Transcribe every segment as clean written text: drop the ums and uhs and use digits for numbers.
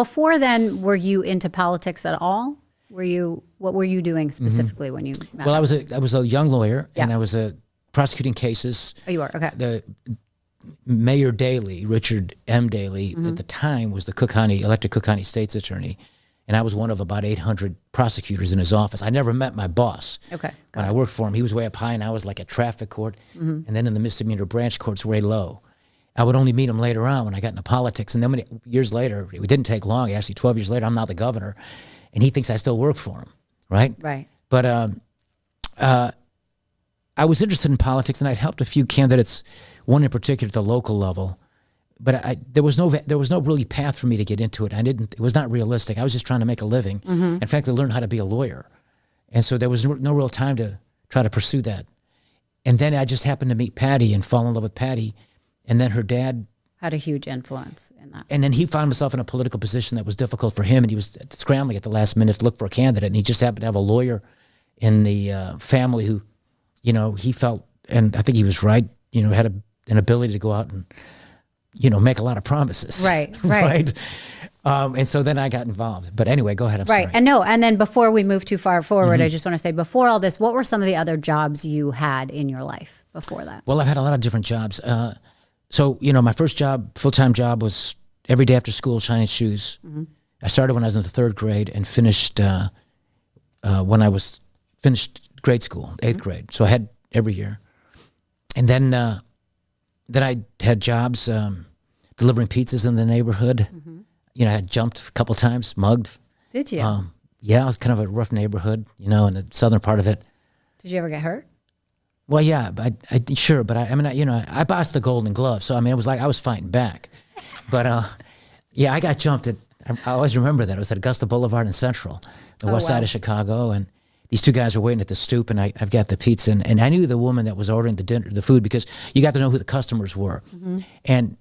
Before then, were you into politics at all? What were you doing specifically when you met? Well, I was a young lawyer, and I was prosecuting cases. Oh, you are? Okay. The Mayor Daley, Richard M. Daley, at the time was the elected Cook County State's attorney, and I was one of about 800 prosecutors in his office. I never met my boss. Okay. When I worked for him, he was way up high, and I was like at traffic court, and then in the misdemeanor branch courts way low. I would only meet him later on when I got into politics, and then years later, it didn't take long. Actually, 12 years later, I'm now the governor, and he thinks I still work for him, right? Right. But I was interested in politics, and I'd helped a few candidates, one in particular at the local level. But there was no really path for me to get into it. It was not realistic. I was just trying to make a living, and frankly, learn how to be a lawyer. And so there was no real time to try to pursue that. And then I just happened to meet Patty and fall in love with Patty. And then her dad had a huge influence in that. And then he found himself in a political position that was difficult for him, and he was scrambling at the last minute to look for a candidate. And he just happened to have a lawyer in the family who, he felt, and I think he was right, had an ability to go out and, make a lot of promises. Right. Right. And so then I got involved. But anyway, go ahead. I'm sorry. And then before we move too far forward, I just want to say, before all this, what were some of the other jobs you had in your life before that? Well, I've had a lot of different jobs. So, my first job, full-time job, was every day after school shining shoes. I started when I was in the 3rd grade and finished when I was finished grade school, 8th grade. So I had every year. And then I had jobs delivering pizzas in the neighborhood. I had jumped a couple times, mugged. Did you? Yeah, it was kind of a rough neighborhood, in the southern part of it. Did you ever get hurt? Well, yeah, sure, but I bossed the Golden Glove, so it was like I was fighting back. But yeah, I got jumped at. I always remember that it was at Augusta Boulevard in Central, the west side of Chicago, and these two guys were waiting at the stoop, and I've got the pizza, and I knew the woman that was ordering the food, because you got to know who the customers were, and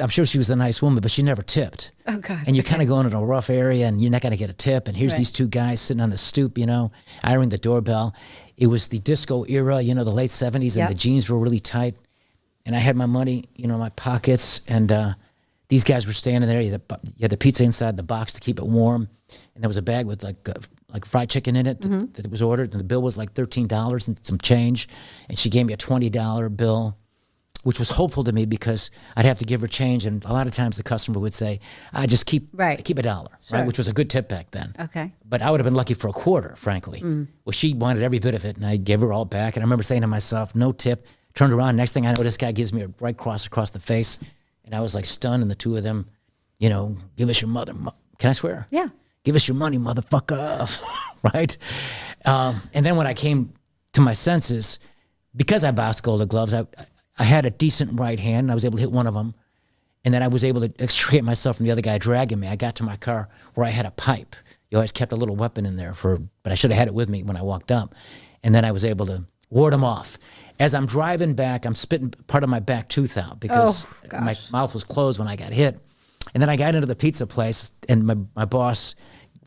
I'm sure she was a nice woman, but she never tipped. Oh God! And you're kind of going in a rough area, and you're not going to get a tip. And here's these two guys sitting on the stoop, I ring the doorbell. It was the disco era, the late 70s, and the jeans were really tight. And I had my money, in my pockets, and these guys were standing there. You had the pizza inside the box to keep it warm, and there was a bag with like fried chicken in it that was ordered, and the bill was like $13 and some change. And she gave me a $20 bill, which was hopeful to me because I'd have to give her change, and a lot of times the customer would say, "I just keep $1," right? Which was a good tip back then. Okay. But I would have been lucky for a quarter, frankly. Well, she wanted every bit of it, and I gave her all back. And I remember saying to myself, "No tip." Turned around. Next thing I know, this guy gives me a right cross across the face, and I was like stunned. And the two of them, give us your mother. Can I swear? Yeah. Give us your money, motherfucker. Right. And then when I came to my senses, because I bossed Golden Gloves, I had a decent right hand, and I was able to hit one of them. And then I was able to extricate myself from the other guy dragging me. I got to my car where I had a pipe. You always kept a little weapon in there but I should have had it with me when I walked up. And then I was able to ward him off. As I'm driving back, I'm spitting part of my back tooth out because my mouth was closed when I got hit. And then I got into the pizza place, and my boss,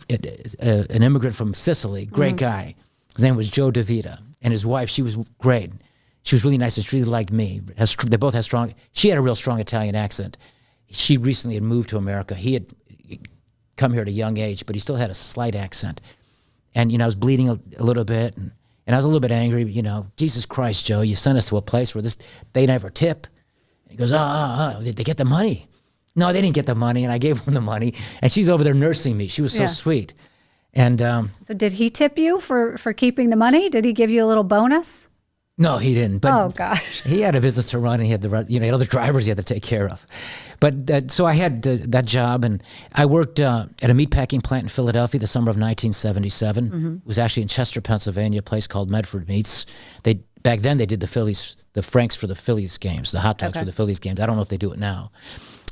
an immigrant from Sicily, great guy. His name was Joe DeVita. And his wife, she was great. She was really nice, and she really liked me. They both had she had a real strong Italian accent. She recently had moved to America. He had come here at a young age, but he still had a slight accent. And, I was bleeding a little bit, and I was a little bit angry. Jesus Christ, Joe, you sent us to a place where they never tip. And he goes, did they get the money? No, they didn't get the money, and I gave them the money. And she's over there nursing me. She was so sweet. And so did he tip you for keeping the money? Did he give you a little bonus? No, he didn't. But oh gosh, he had a business to run, and he had he had other drivers he had to take care of. But so I had that job, and I worked at a meatpacking plant in Philadelphia the summer of 1977. It was actually in Chester, Pennsylvania, a place called Medford Meats. Back then they did the Franks for the Phillies games, the hot dogs for the Phillies games. I don't know if they do it now.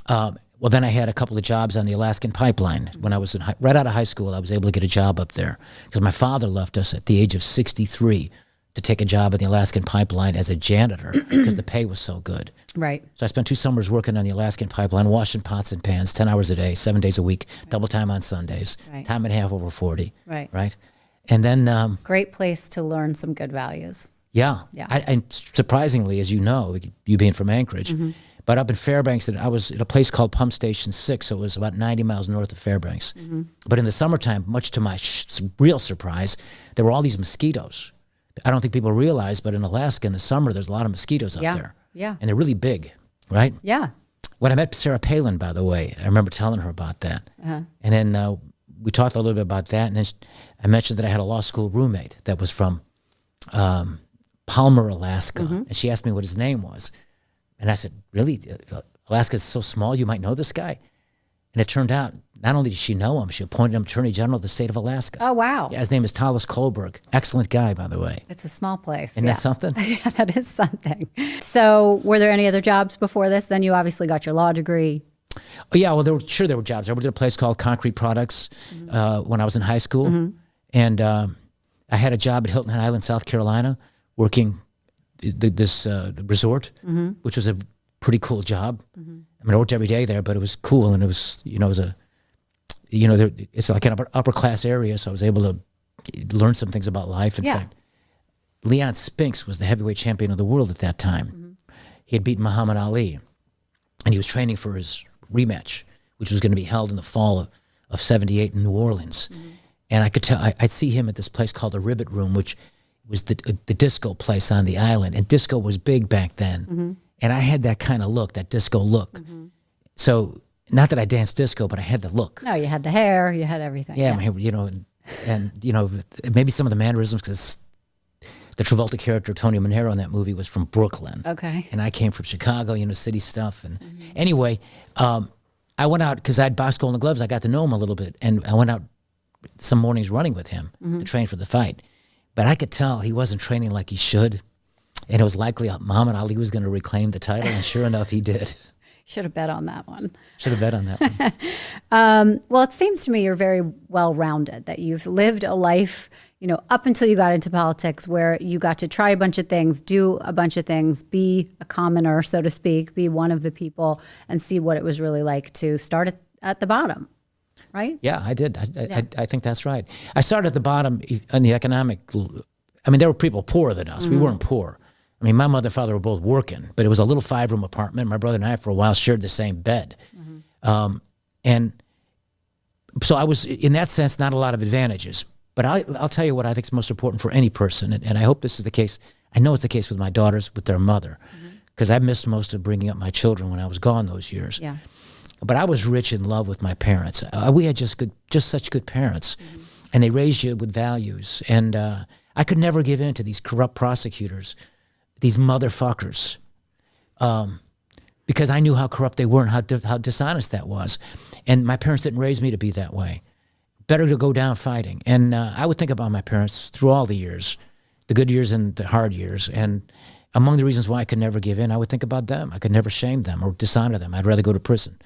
Well, then I had a couple of jobs on the Alaskan Pipeline. When I was right out of high school, I was able to get a job up there because my father left us at the age of 63 to take a job at the Alaskan Pipeline as a janitor because the pay was so good. Right. So I spent 2 summers working on the Alaskan Pipeline, washing pots and pans, 10 hours a day, 7 days a week, double time on Sundays, time and a half over 40. Right. And then... great place to learn some good values. Yeah. And surprisingly, as you know, you being from Anchorage, But up in Fairbanks, I was at a place called Pump Station 6, so it was about 90 miles north of Fairbanks. But in the summertime, much to my real surprise, there were all these mosquitoes. I don't think people realize, but in Alaska in the summer, there's a lot of mosquitoes up there. Yeah. And they're really big, right? Yeah. When I met Sarah Palin, by the way, I remember telling her about that. And then we talked a little bit about that, and then I mentioned that I had a law school roommate that was from Palmer, Alaska, and she asked me what his name was. And I said, really? Alaska is so small, you might know this guy? And it turned out, not only did she know him, she appointed him Attorney General of the state of Alaska. Oh, wow. Yeah, his name is Talis Kolberg. Excellent guy, by the way. It's a small place. Isn't that something? Yeah, that is something. So were there any other jobs before this? Then you obviously got your law degree. Oh, yeah, well, there were jobs. I worked at a place called Concrete Products when I was in high school. And I had a job at Hilton Head Island, South Carolina, working this resort, which was a pretty cool job. I mean, I worked every day there, but it was cool, and it was, it's like an upper class area, so I was able to learn some things about life. In fact, Leon Spinks was the heavyweight champion of the world at that time. He had beaten Muhammad Ali, and he was training for his rematch, which was going to be held in the fall of '78 in New Orleans. And I could tell, I'd see him at this place called the Ribbit Room, which was the disco place on the island. And disco was big back then. And I had that kind of look, that disco look. So, not that I danced disco, but I had the look. No, you had the hair, you had everything. Yeah, and maybe some of the mannerisms, because the Travolta character, Tony Manero, in that movie was from Brooklyn. Okay. And I came from Chicago, city stuff. And anyway, I went out, because I had box Golden Gloves, I got to know him a little bit. And I went out some mornings running with him to train for the fight. But I could tell he wasn't training like he should. And it was likely Muhammad Ali was going to reclaim the title. And sure enough, he did. Should have bet on that one. Should have bet on that one. Well, it seems to me you're very well-rounded, that you've lived a life, up until you got into politics, where you got to try a bunch of things, do a bunch of things, be a commoner, so to speak, be one of the people, and see what it was really like to start at the bottom, right? Yeah, I did. I think that's right. I started at the bottom in the economic. I mean, there were people poorer than us. We weren't poor. I mean, my mother and father were both working, but it was a little 5-room apartment. My brother and I, for a while, shared the same bed. And so I was, in that sense, not a lot of advantages. But I'll tell you what I think is most important for any person, and I hope this is the case. I know it's the case with my daughters, with their mother, because I missed most of bringing up my children when I was gone those years. Yeah. But I was rich in love with my parents. We had just such good parents, and they raised you with values. And I could never give in to these corrupt prosecutors, these motherfuckers, because I knew how corrupt they were and how dishonest that was. And my parents didn't raise me to be that way. Better to go down fighting. And I would think about my parents through all the years, the good years and the hard years. And among the reasons why I could never give in, I would think about them. I could never shame them or dishonor them. I'd rather go to prison.